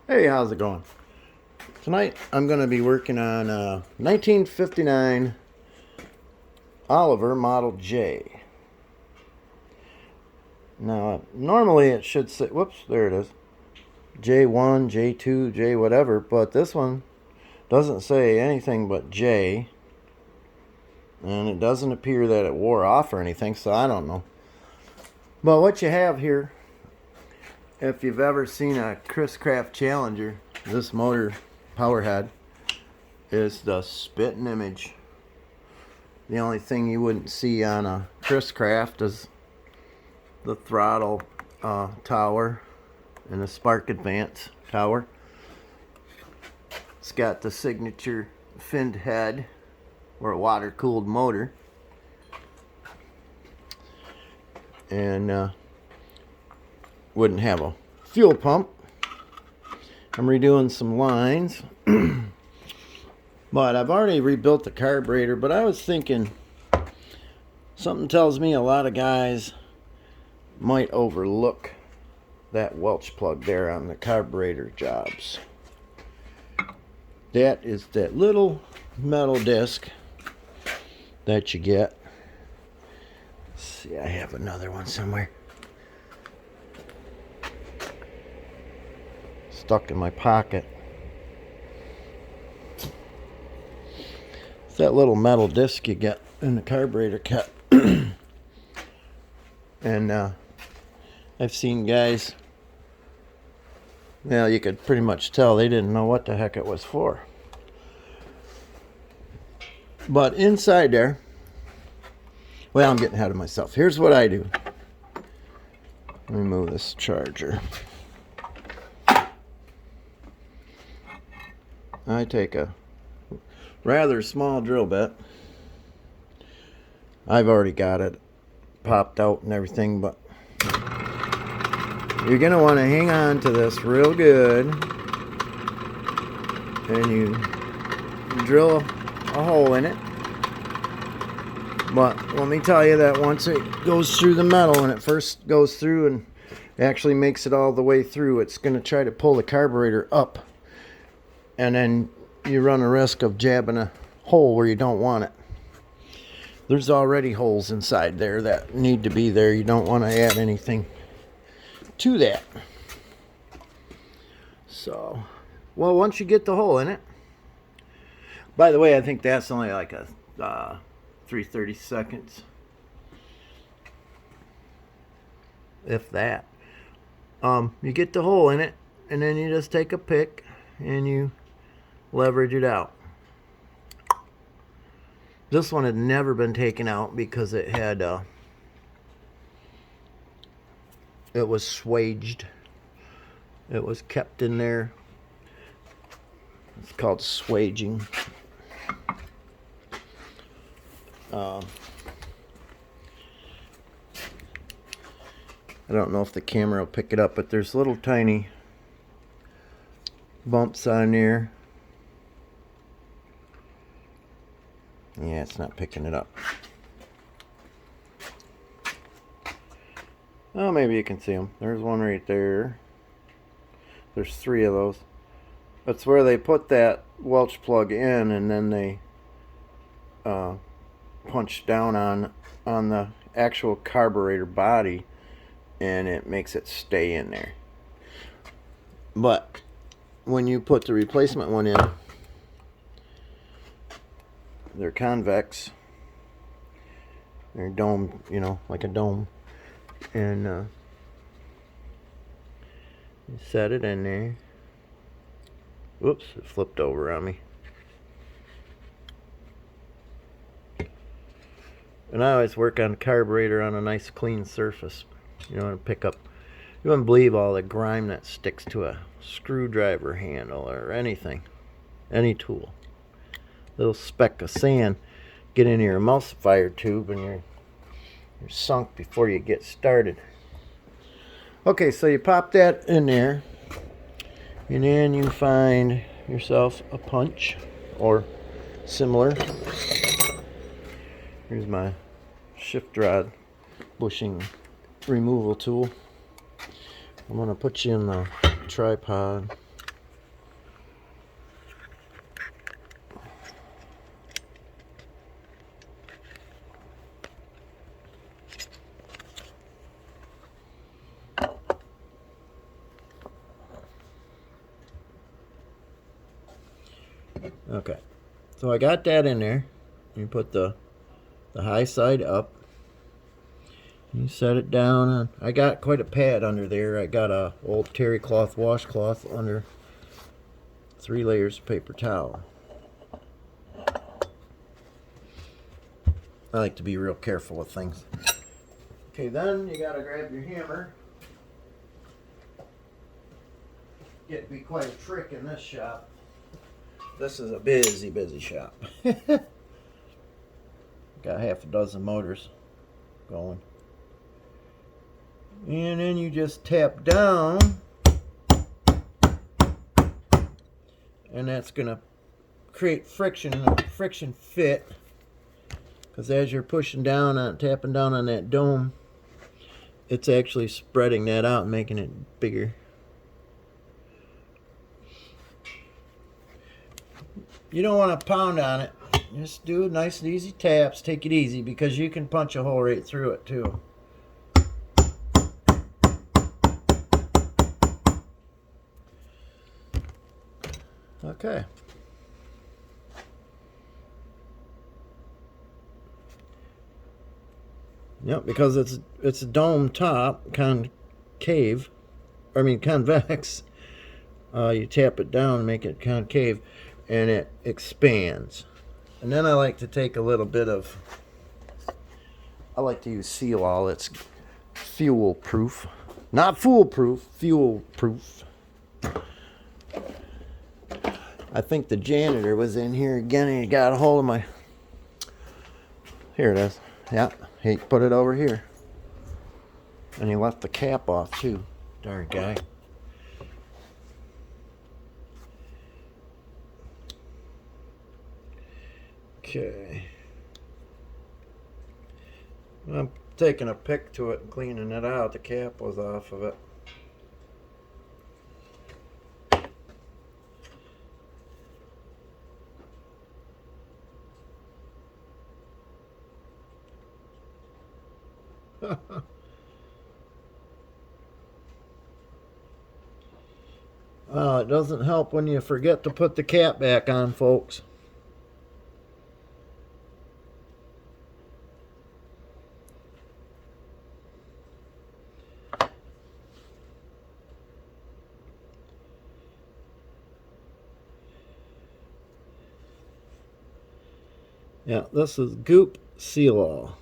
Hey, how's it going? Tonight I'm going to be working on a 1959 Oliver Model J. Now, normally it should say, whoops, there it is, J1, J2, J whatever, but this one doesn't say anything but J, and it doesn't appear that it wore off or anything, so I don't know. But what you have here, if you've ever seen a Chris Craft Challenger, this motor powerhead is the spitting image. The only thing you wouldn't see on a Chris Craft is the throttle tower and the spark advance tower. It's got the signature finned head or a water cooled motor, and wouldn't have a fuel pump. I'm redoing some lines. But I've already rebuilt the carburetor, but I was thinking, something tells me a lot of guys might overlook that Welch plug there on the carburetor jobs. That is that little metal disc that you get. Let's see, I have another one somewhere. Stuck in my pocket. It's that little metal disc you get in the carburetor kit. And I've seen guys, well, you could pretty much tell they didn't know what the heck it was for. But inside there, well, I'm getting ahead of myself. Here's what I do. Let me move this charger. I take a rather small drill bit. I've already got it popped out and everything, but you're going to want to hang on to this real good, and you drill a hole in it. But let me tell you that once it goes through the metal, and it first goes through and actually makes it all the way through, it's going to try to pull the carburetor up, and then you run a risk of jabbing a hole where you don't want it. There's already holes inside there that need to be there. You don't want to add anything to that. So, well, once you get the hole in it, by the way, I think that's only like a 3/32, if that. You get the hole in it, and then you just take a pick and you leverage it out. This one had never been taken out because it had it was swaged. It was kept in there. It's called swaging. I don't know if the camera will pick it up, but there's little tiny bumps on there. Yeah, it's not picking it up. Oh, maybe you can see them. There's one right there. There's 3 of those. That's where they put that Welch plug in, and then they punch down on the actual carburetor body, and it makes it stay in there. But when you put the replacement one in, they're convex. They're dome, you know, like a dome. And you set it in there. Whoops, it flipped over on me. And I always work on the carburetor on a nice clean surface. You don't want to pick up, you wouldn't believe all the grime that sticks to a screwdriver handle or anything, any tool. Little speck of sand get in your emulsifier tube, and you're sunk before you get started. Okay, so you pop that in there, and then you find yourself a punch or similar. Here's my shift rod bushing removal tool. I'm going to put you in the tripod. Okay, so I got that in there. You put the high side up. You set it down. I got quite a pad under there. I got a old terry cloth washcloth under 3 layers of paper towel. I like to be real careful with things. Okay, then you gotta grab your hammer. Get to be quite a trick in this shop. This is a busy shop. Got half a dozen motors going. And then you just tap down, and that's gonna create friction, a friction fit, because as you're pushing down on, tapping down on that dome, it's actually spreading that out and making it bigger. You don't want to pound on it. Just do nice and easy taps. Take it easy, because you can punch a hole right through it too. Okay. Yep, because it's a dome top, convex. You tap it down and make it concave, and it expands. And then I like to take a little bit of, I like to use seal all. It's fuel proof, not foolproof, fuel proof. I think the janitor was in here again, and he got a hold of my, here it is. Yeah, he put it over here. And he left the cap off too. Darn guy. Okay. I'm taking a pick to it and cleaning it out. The cap was off of it. Well, it doesn't help when you forget to put the cap back on, folks. Yeah, this is Goop Seal-All.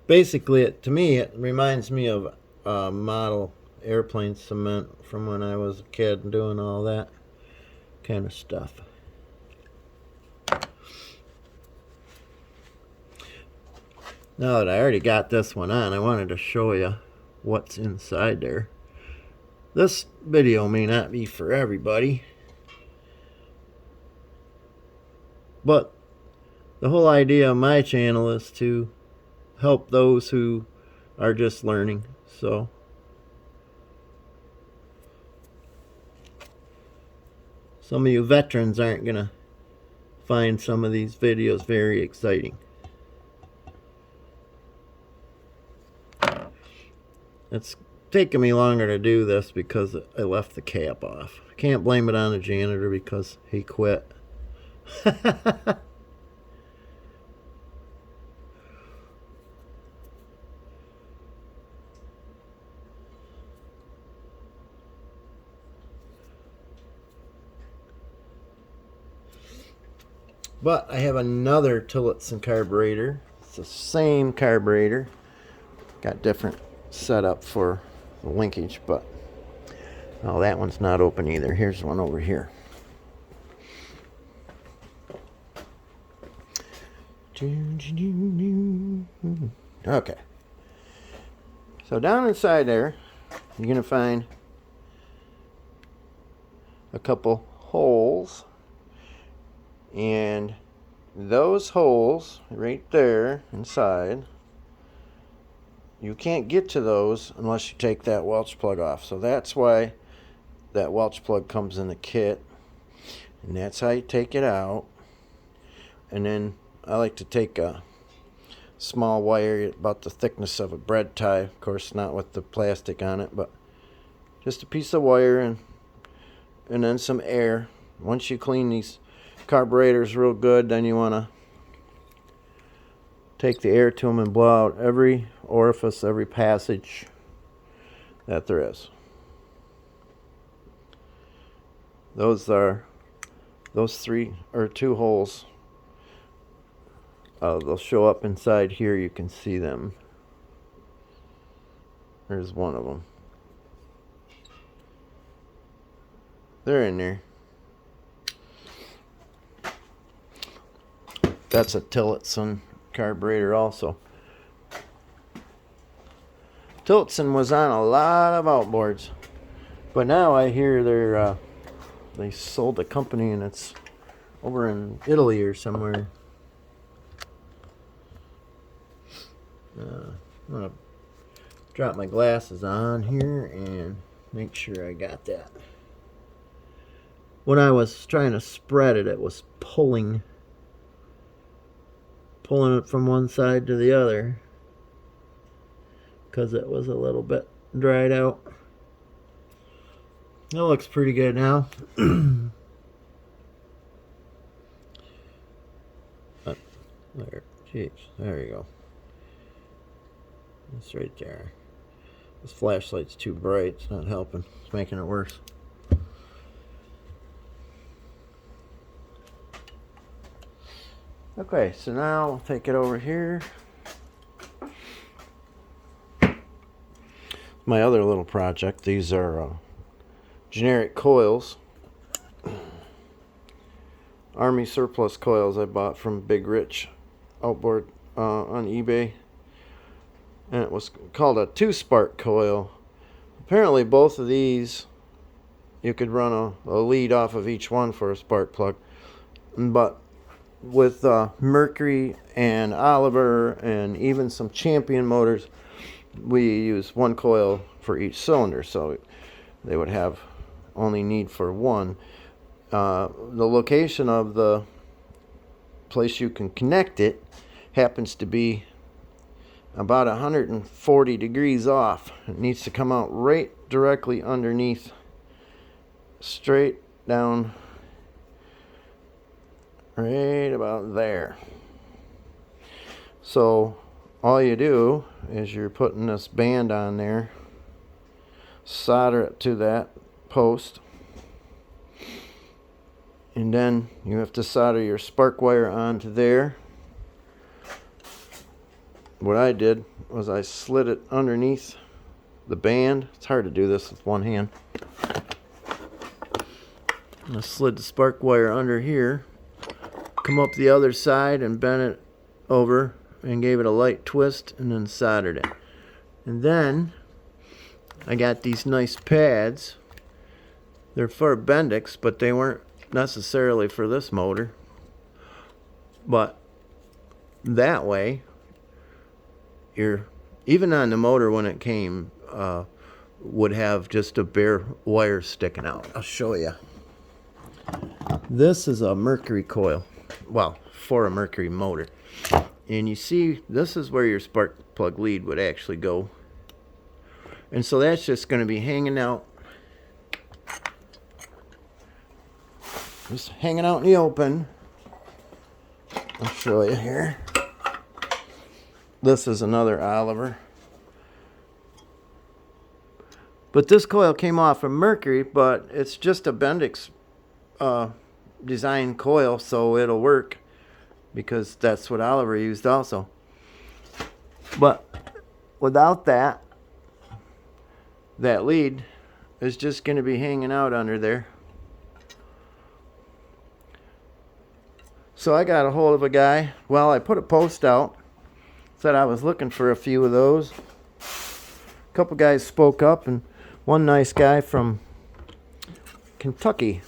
Basically, to me, it reminds me of model airplane cement from when I was a kid and doing all that kind of stuff. Now that I already got this one on, I wanted to show you what's inside there. This video may not be for everybody, but the whole idea of my channel is to help those who are just learning. So some of you veterans aren't gonna find some of these videos very exciting. It's taking me longer to do this because I left the cap off. I can't blame it on the janitor because he quit. But I have another Tillotson carburetor. It's the same carburetor. Got different setup for the linkage, but oh, that one's not open either. Here's one over here. Okay. So down inside there, you're going to find a couple holes. And those holes right there inside, you can't get to those unless you take that Welch plug off. So that's why that Welch plug comes in the kit. And that's how you take it out. And then I like to take a small wire about the thickness of a bread tie. Of course, not with the plastic on it, but just a piece of wire, and and then some air. Once you clean these carburetors real good, then you want to take the air to them and blow out every orifice, every passage that there is. Those 3 or 2 holes. They'll show up inside here. You can see them. There's one of them. They're in there. That's a Tillotson carburetor also. Tillotson was on a lot of outboards, but now I hear they sold the company and it's over in Italy or somewhere. I'm gonna drop my glasses on here and make sure I got that. When I was trying to spread it, it was pulling it from one side to the other because it was a little bit dried out. It looks pretty good now. There, jeez, there you go. It's right there. This flashlight's too bright. It's not helping. It's making it worse. Okay, so now I'll take it over here. My other little project. These are generic coils. Army surplus coils I bought from Big Rich Outboard on eBay. And it was called a 2-spark coil. Apparently both of these, you could run a lead off of each one for a spark plug. But with Mercury and Oliver and even some Champion motors, we use 1 coil for each cylinder, so they would have only need for 1. The location of the place you can connect it happens to be about 140 degrees off. It needs to come out right directly underneath, straight down, right about there. So all you do is you're putting this band on there, solder it to that post, and then you have to solder your spark wire onto there. What I did was I slid it underneath the band. It's hard to do this with one hand. I slid the spark wire under here, come up the other side and bent it over and gave it a light twist and then soldered it. And then I got these nice pads. They're for Bendix, but they weren't necessarily for this motor. But that way, you're even on the motor when it came would have just a bare wire sticking out. I'll show you. This is a Mercury coil, well, for a Mercury motor, and you see this is where your spark plug lead would actually go, and so that's just going to be hanging out, just hanging out in the open. I'll show you here. This is another Oliver. But this coil came off from Mercury, but it's just a Bendix design coil, so it'll work because that's what Oliver used also. But without that lead is just going to be hanging out under there. So I got a hold of a guy. Well, I put a post out. Said I was looking for a few of those. A couple guys spoke up, and one nice guy from Kentucky,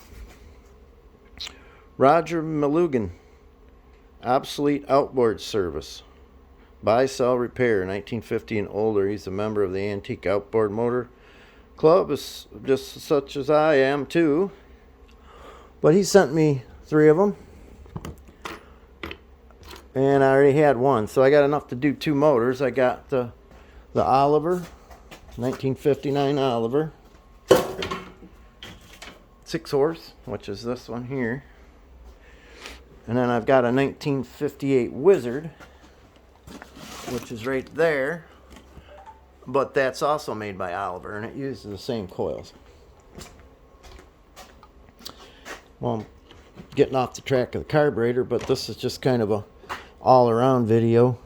Roger Malugan, Obsolete Outboard Service, buy, sell, repair, 1950 and older. He's a member of the Antique Outboard Motor Club, is just such as I am too. But he sent me 3 of them. And I already had 1, so I got enough to do 2 motors. I got the Oliver, 1959 Oliver. It's 6-horse, which is this one here. And then I've got a 1958 Wizard, which is right there. But that's also made by Oliver, and it uses the same coils. Well, I'm getting off the track of the carburetor, but this is just kind of a all-around video.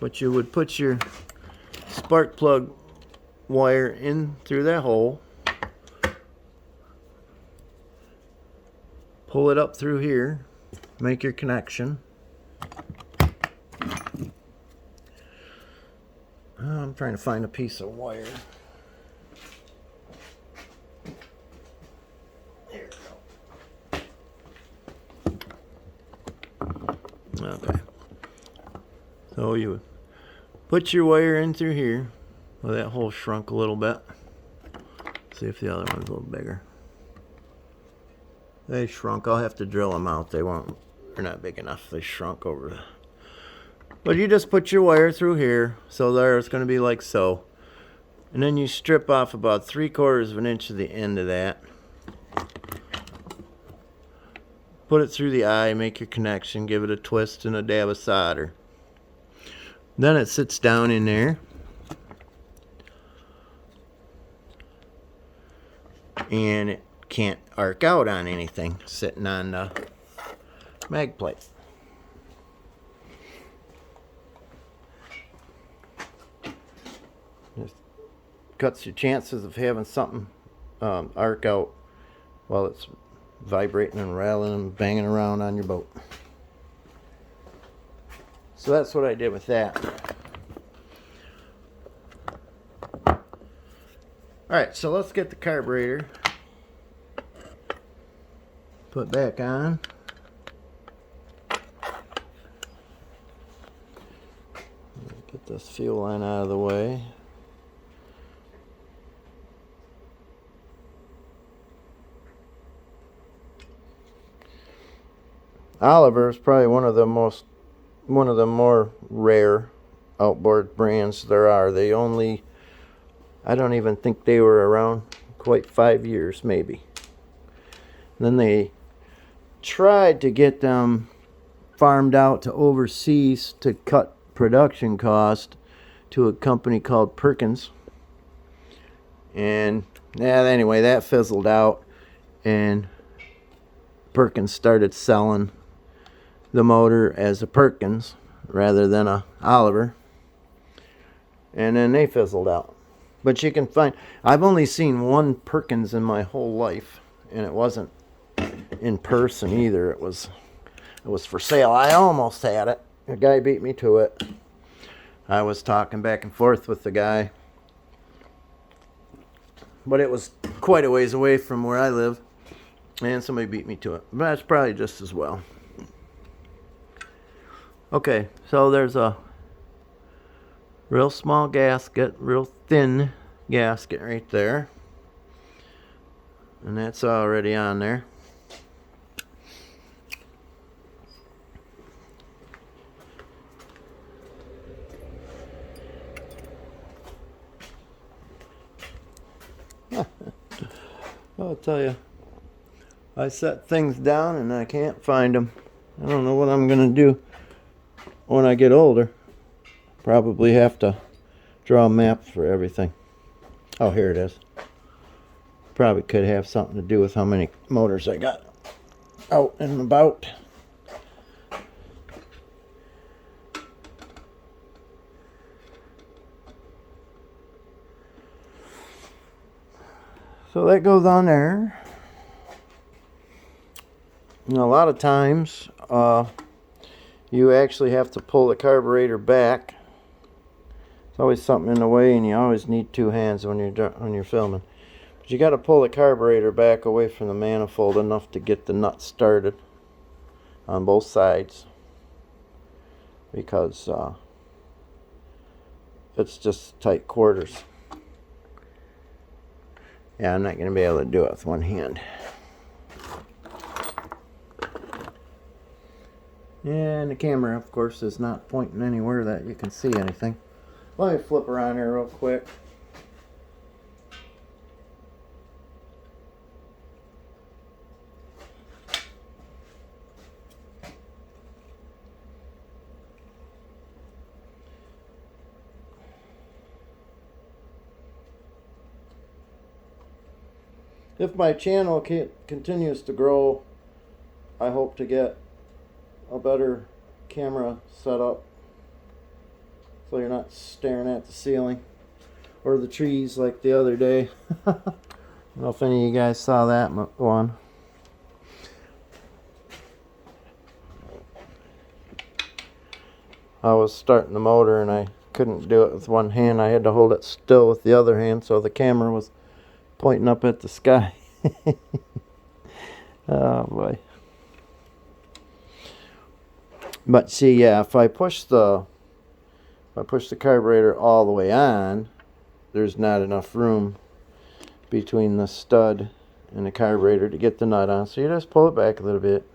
But you would put your spark plug wire in through that hole, pull it up through here, make your connection. I'm trying to find a piece of wire. There we go. Okay. So you put your wire in through here. Well, that hole shrunk a little bit. See if the other one's a little bigger. They shrunk. I'll have to drill them out. They're not big enough. They shrunk over the... But you just put your wire through here. So there it's going to be like so. And then you strip off about 3/4 of an inch of the end of that. Put it through the eye, make your connection, give it a twist and a dab of solder. Then it sits down in there. And it can't arc out on anything sitting on the mag plate. Just cuts your chances of having something arc out while it's vibrating and rattling and banging around on your boat. So that's what I did with that. Alright, so let's get the carburetor put back on. Get this fuel line out of the way. Oliver is probably one of the more rare outboard brands there are. I don't even think they were around quite 5 years, maybe. Then they tried to get them farmed out to overseas to cut production cost to a company called Perkins. And yeah, anyway, that fizzled out, and Perkins started selling the motor as a Perkins rather than a Oliver. And then they fizzled out. But you can find, I've only seen one Perkins in my whole life, and it wasn't in person either. It was for sale. I almost had it. A guy beat me to it. I was talking back and forth with the guy, but it was quite a ways away from where I live, and somebody beat me to it. But that's probably just as well. Okay, so there's a real small gasket, real thin gasket right there. And that's already on there. I'll tell you, I set things down and I can't find them. I don't know what I'm going to do when I get older. Probably have to draw maps for everything. Oh, here it is. Probably could have something to do with how many motors I got out and about. So that goes on there. And a lot of times you actually have to pull the carburetor back. It's always something in the way, and you always need two hands when you're filming. But you got to pull the carburetor back away from the manifold enough to get the nut started on both sides, because it's just tight quarters. Yeah, I'm not going to be able to do it with one hand. And the camera, of course, is not pointing anywhere that you can see anything. Let me flip around here real quick. if my channel continues to grow, I hope to get a better camera set up so you're not staring at the ceiling or the trees like the other day. I don't know if any of you guys saw that one. I was starting the motor and I couldn't do it with one hand. I had to hold it still with the other hand so the camera was pointing up at the sky. Oh boy. But see, yeah, if I push the carburetor all the way on, there's not enough room between the stud and the carburetor to get the nut on. So you just pull it back a little bit.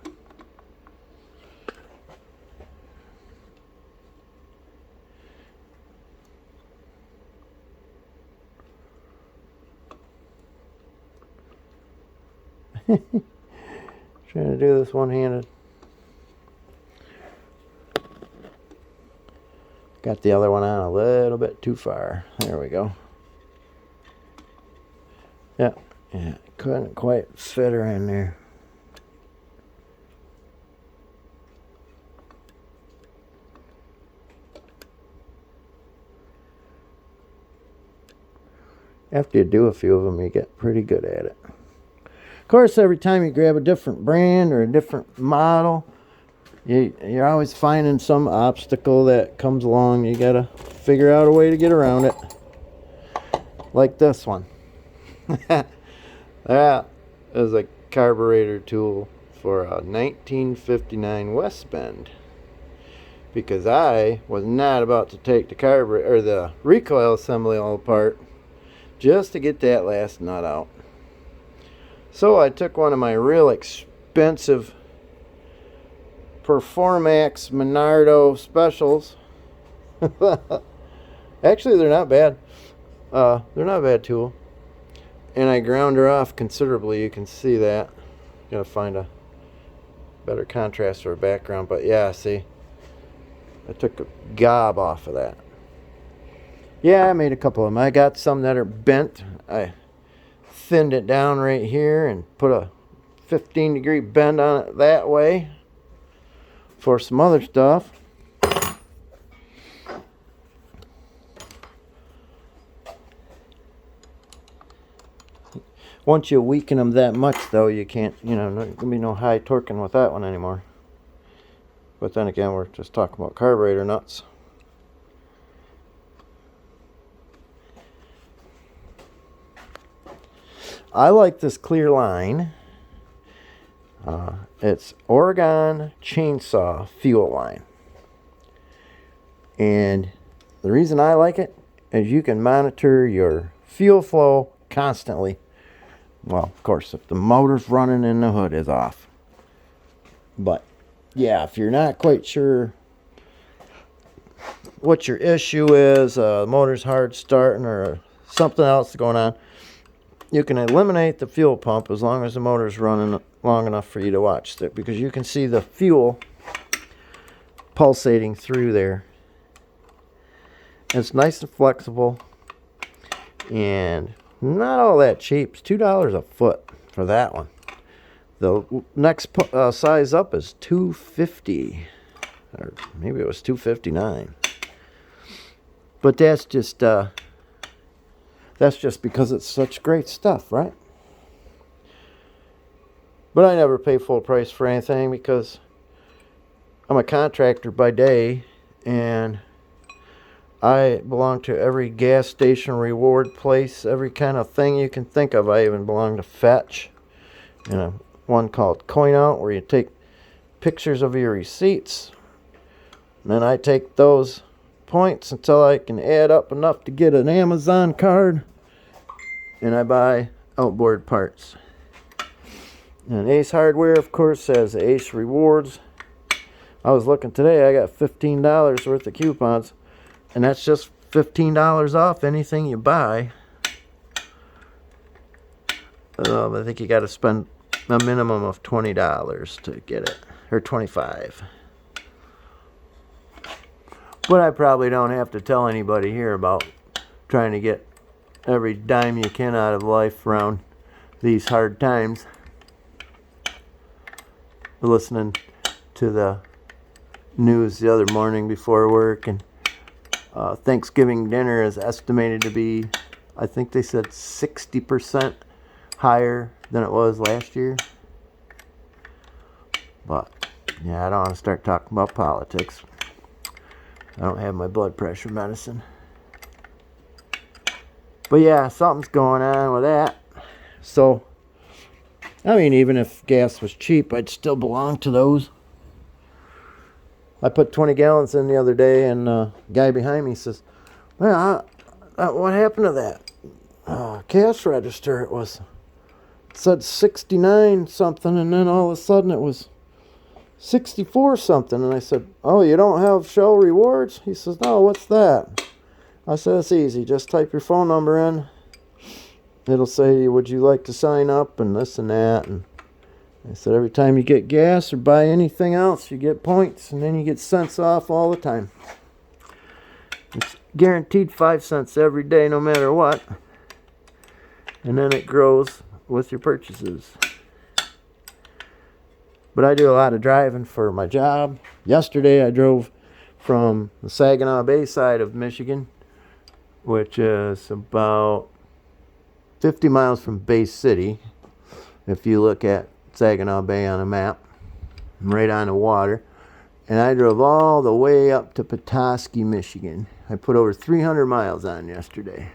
Trying to do this one-handed. Got the other one on a little bit too far. There we go. Yeah, couldn't quite fit her in there. After you do a few of them, you get pretty good at it. Of course, every time you grab a different brand or a different model, you're always finding some obstacle that comes along. You gotta figure out a way to get around it. Like this one. That is a carburetor tool for a 1959 West Bend. Because I was not about to take the carburetor or the recoil assembly all apart just to get that last nut out. So I took one of my real expensive Performax Menardo specials. Actually, they're not bad. They're not a bad tool. And I ground her off considerably. You can see that. Gotta find a better contrast for a background. But yeah, see, I took a gob off of that. Yeah, I made a couple of them. I got some that are bent. I thinned it down right here and put a 15-degree bend on it that way for some other stuff. Once you weaken them that much, though, you can't, there's gonna be no high torquing with that one anymore. But then again, we're just talking about carburetor nuts. I like this clear line. It's Oregon chainsaw fuel line. And the reason I like it is you can monitor your fuel flow constantly. Well, of course, if the motor's running and the hood is off. But, yeah, if you're not quite sure what your issue is, the motor's hard starting or something else going on, you can eliminate the fuel pump as long as the motor's running long enough for you to watch it, because you can see the fuel pulsating through there. It's nice and flexible and not all that cheap. It's $2 a foot for that one. The next size up is $250, or maybe it was $259. But that's just because it's such great stuff, right? But I never pay full price for anything because I'm a contractor by day, and I belong to every gas station, reward place, every kind of thing you can think of. I even belong to Fetch, one called Coin Out, where you take pictures of your receipts, and then I take those points until I can add up enough to get an Amazon card, and I buy outboard parts. And Ace Hardware, of course, has Ace Rewards. I was looking today, I got $15 worth of coupons, and that's just $15 off anything you buy. I think you got to spend a minimum of $20 to get it, or $25. But I probably don't have to tell anybody here about trying to get every dime you can out of life around these hard times. Listening to the news the other morning before work, and Thanksgiving dinner is estimated to be, I think they said 60% higher than it was last year. But yeah, I don't want to start talking about politics. I don't have my blood pressure medicine. But yeah, something's going on with that. So, I mean, even if gas was cheap, I'd still belong to those. I put 20 gallons in the other day, and the guy behind me says, well, what happened to that cash register? It said 69 something, and then all of a sudden it was 64 something. And I said, oh, you don't have Shell rewards? He says, no, what's that? I said, it's easy. Just type your phone number in. It'll say, would you like to sign up, and this and that. And I said, every time you get gas or buy anything else, you get points, and then you get cents off all the time. It's guaranteed 5 cents every day, no matter what. And then it grows with your purchases. But I do a lot of driving for my job. Yesterday I drove from the Saginaw Bay side of Michigan, which is about 50 miles from Bay City. If you look at Saginaw Bay on a map, I'm right on the water. And I drove all the way up to Petoskey, Michigan. I put over 300 miles on yesterday.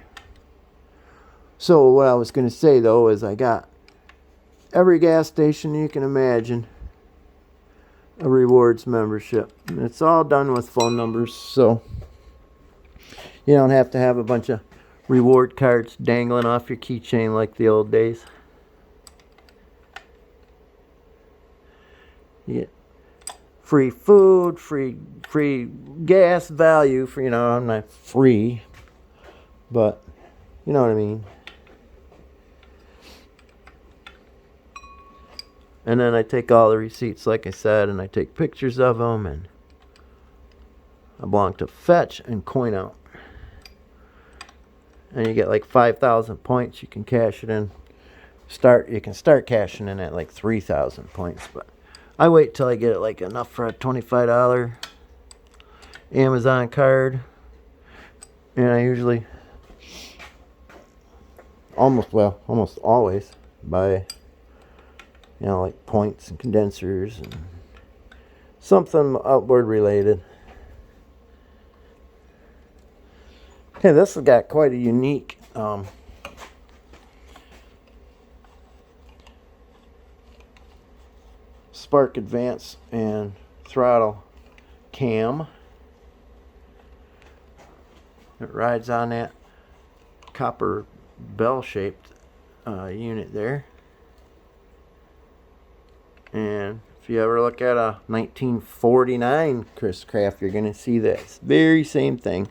So what I was going to say, though, is I got every gas station you can imagine a rewards membership. And it's all done with phone numbers, so you don't have to have a bunch of reward cards dangling off your keychain like the old days. You get free food, free gas value for, I'm not free, but you know what I mean. And then I take all the receipts, like I said, and I take pictures of them, and I belong to Fetch and Coin Out. And you get like 5,000 points. You can cash it in. You can start cashing in at like 3,000 points, but I wait till I get it like enough for a $25 Amazon card. And I usually almost always buy like points and condensers and something outboard related. Okay, this has got quite a unique spark advance and throttle cam. It rides on that copper bell-shaped unit there. And if you ever look at a 1949 Chris Craft, you're going to see this very same thing.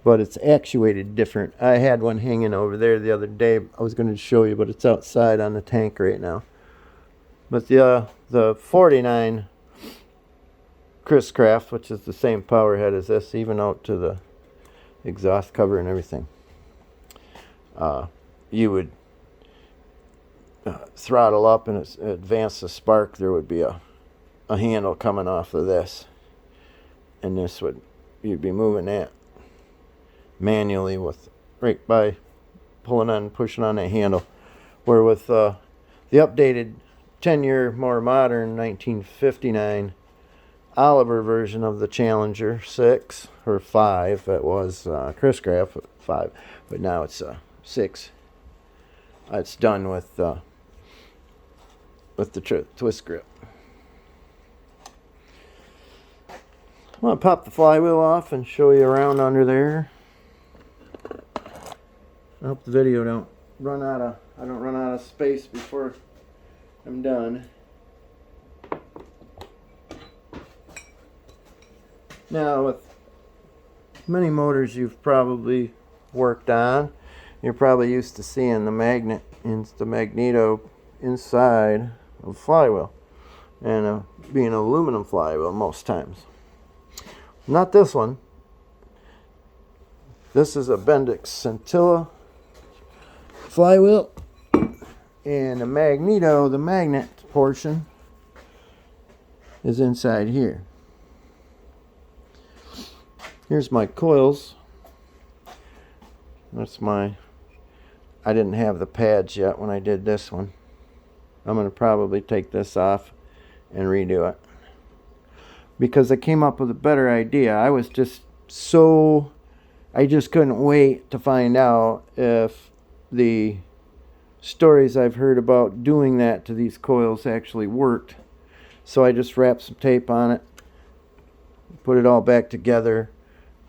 But it's actuated different. I had one hanging over there the other day. I was going to show you, but it's outside on the tank right now. But the 49 Chris Craft, which is the same power head as this, even out to the exhaust cover and everything, you would throttle up and advance the spark. There would be a handle coming off of this, and you'd be moving that manually right by pushing on that handle. Where with the updated 10-year, more modern 1959 Oliver version of the Challenger 6 or 5, that was Chris Craft 5, but now it's 6. It's done with the twist grip. I'm going to pop the flywheel off and show you around under there. I hope the video don't run out of space before I'm done. Now, with many motors you've probably worked on, you're probably used to seeing the magneto inside of the flywheel, and being an aluminum flywheel most times. Not this one. This is a Bendix Scintilla flywheel, and the magneto, the magnet portion, is inside here. Here's my coils. That's my, I didn't have the pads yet when I did this one. I'm going to probably take this off and redo it, because I came up with a better idea. I just couldn't wait to find out if the stories I've heard about doing that to these coils actually worked. So I just wrapped some tape on it, put it all back together,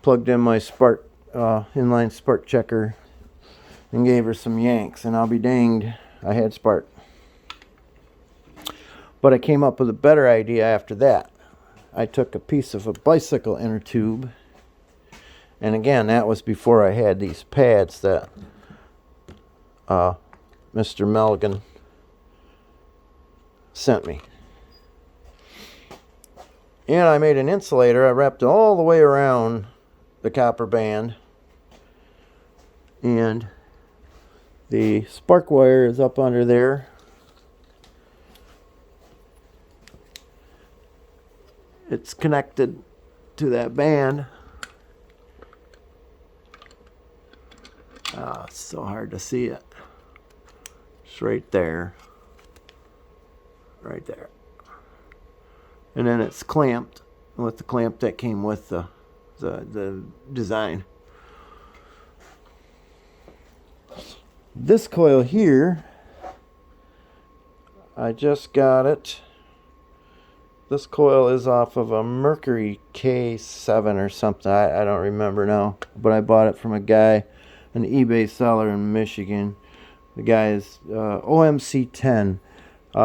plugged in my spark inline spark checker, and gave her some yanks, and I'll be danged, I had spark. But I came up with a better idea after that. I took a piece of a bicycle inner tube, and again, that was before I had these pads that Mr. Melgan sent me. And I made an insulator. I wrapped it all the way around the copper band, and the spark wire is up under there. It's connected to that band. It's so hard to see it. It's right there. Right there. And then it's clamped with the clamp that came with the design. This coil here, I just got it. This coil is off of a Mercury K7 or something. I don't remember now. But I bought it from a guy, an eBay seller in Michigan. The guy is OMC10.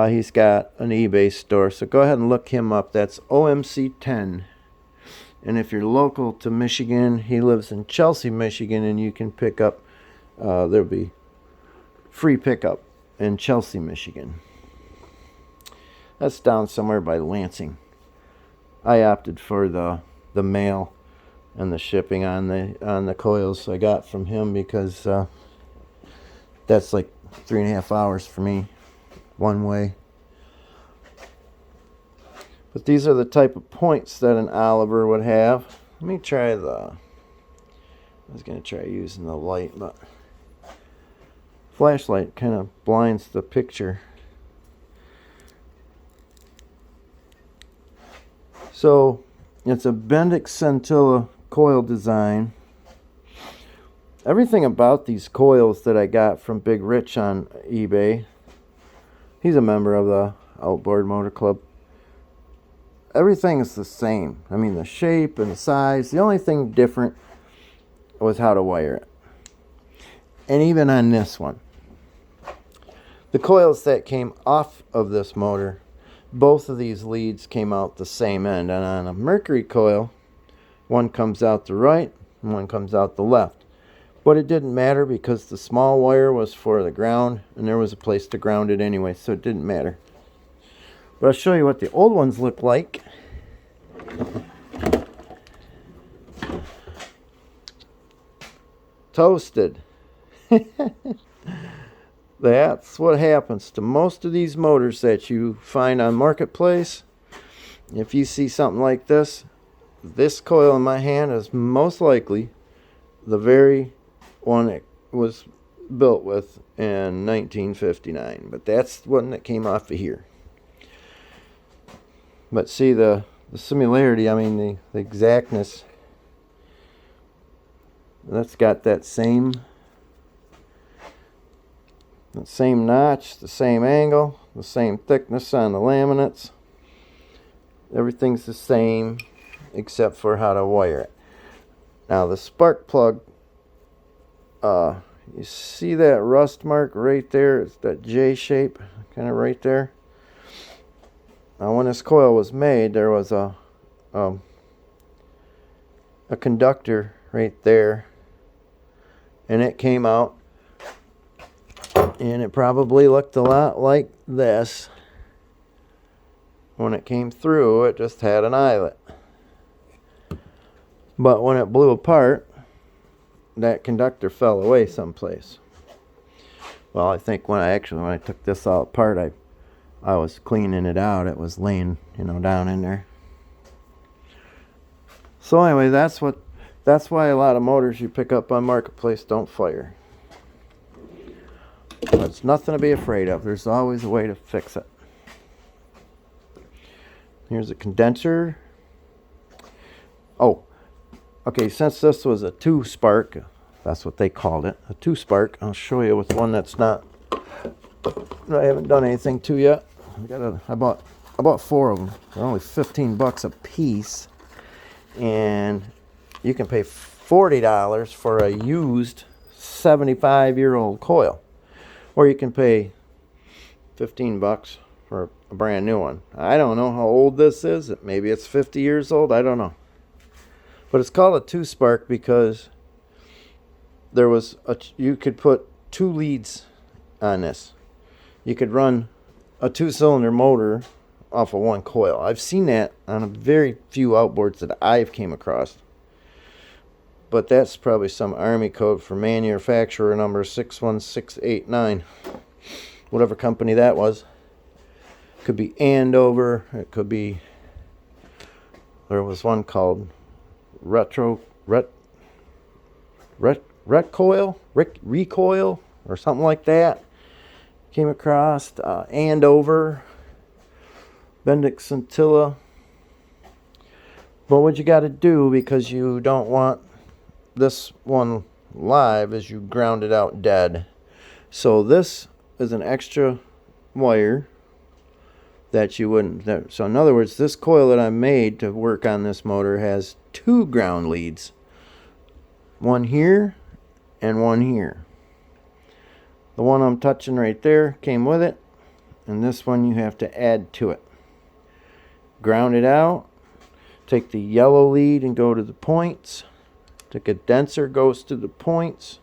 He's got an eBay store. So go ahead and look him up. That's OMC10. And if you're local to Michigan, he lives in Chelsea, Michigan, and you can pick up, there'll be free pickup in Chelsea, Michigan. That's down somewhere by Lansing. I opted for the mail and the shipping on the coils I got from him, because that's like 3.5 hours for me one way. But these are the type of points that an Oliver would have. Let me try I was going to try using the light, but flashlight kind of blinds the picture. So it's a Bendix Scintilla coil design. Everything about these coils that I got from Big Rich on eBay, he's a member of the Outboard Motor Club. Everything is the same. I mean, the shape and the size. The only thing different was how to wire it. And even on this one, the coils that came off of this motor, both of these leads came out the same end. And on a Mercury coil, one comes out the right and one comes out the left. But it didn't matter, because the small wire was for the ground, and there was a place to ground it anyway, so it didn't matter. But I'll show you what the old ones look like. Toasted. That's what happens to most of these motors that you find on Marketplace. If you see something like this coil in my hand is most likely the very one it was built with in 1959. But that's the one that came off of here. But see the similarity, I mean the exactness. That's got that same notch, the same angle, the same thickness on the laminates. Everything's the same except for how to wire it. Now the spark plug, you see that rust mark right there? It's that J shape, kind of right there. Now when this coil was made, there was a conductor right there, and it came out, and it probably looked a lot like this. When it came through, it just had an eyelet. But when it blew apart, that conductor fell away someplace. Well, I think when I took this all apart, I was cleaning it out. It was laying, down in there. So anyway, that's why a lot of motors you pick up on Marketplace don't fire. But it's nothing to be afraid of. There's always a way to fix it. Here's a condenser. Oh, okay, since this was a 2-spark, that's what they called it, a 2-spark. I'll show you with one that's not, I haven't done anything to yet. I bought 4 of them. They're only $15 a piece, and you can pay $40 for a used 75-year-old coil, or you can pay $15 for a brand new one. I don't know how old this is. Maybe it's 50 years old. I don't know. But it's called a 2-spark because you could put 2 leads on this. You could run a 2-cylinder motor off of 1 coil. I've seen that on a very few outboards that I've came across. But that's probably some Army code for manufacturer number 61689. Whatever company that was. Could be Andover. It could be... There was one called recoil, or something like that. Came across Andover, Bendix Scintilla. But what you got to do, because you don't want this one live, is you ground it out dead. So this is an extra wire that you wouldn't. So in other words, this coil that I made to work on this motor has 2 ground leads. One here and one here. The one I'm touching right there came with it, and this one you have to add to it. Ground it out. Take the yellow lead and go to the points. The condenser goes to the points,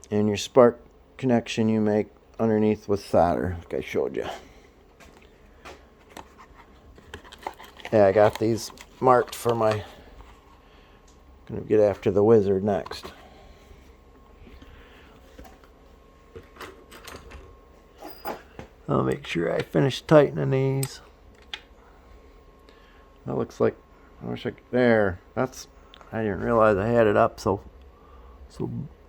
and your spark connection you make underneath with solder, like I showed you. Yeah, I got these marked for my... Gonna get after the wizard next. I'll make sure I finish tightening these. That looks like... I wish I could... There. That's... I didn't realize I had it up, so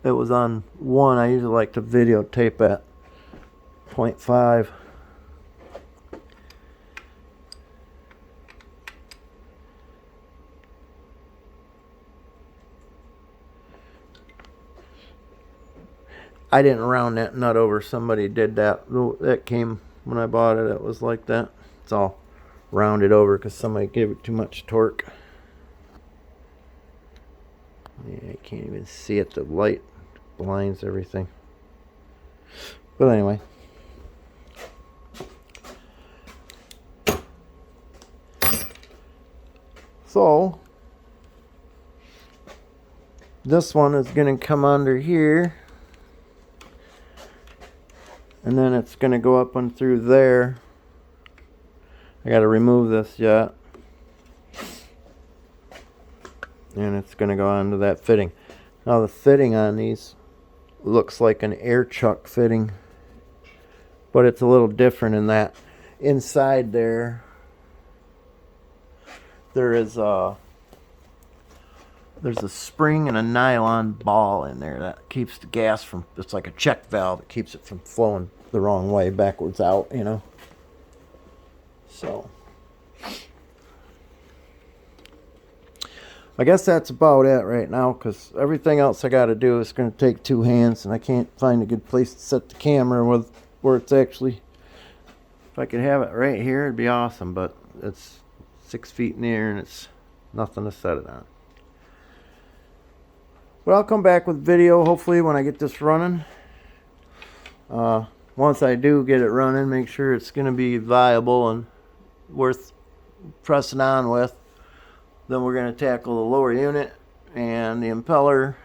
it was on 1. I usually like to videotape at 0.5. I didn't round that nut over. Somebody did that. That came when I bought it. It was like that. It's all rounded over because somebody gave it too much torque. Yeah, I can't even see it. The light blinds everything. But anyway. So, this one is going to come under here. And then it's going to go up and through there. I got to remove this yet. And it's going to go onto that fitting. Now the fitting on these looks like an air chuck fitting. But it's a little different in that inside there is there's a spring and a nylon ball in there that keeps the gas from, it's like a check valve that keeps it from flowing the wrong way, backwards out, So I guess that's about it right now, because everything else I got to do is going to take 2 hands, and I can't find a good place to set the camera with where it's actually... If I could have it right here, it'd be awesome, but it's 6 feet in the air and it's nothing to set it on. But I'll come back with video hopefully when I get this running. Once I do get it running, make sure it's going to be viable and worth pressing on with. Then we're going to tackle the lower unit and the impeller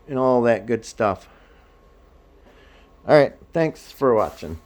and all that good stuff. Alright, thanks for watching.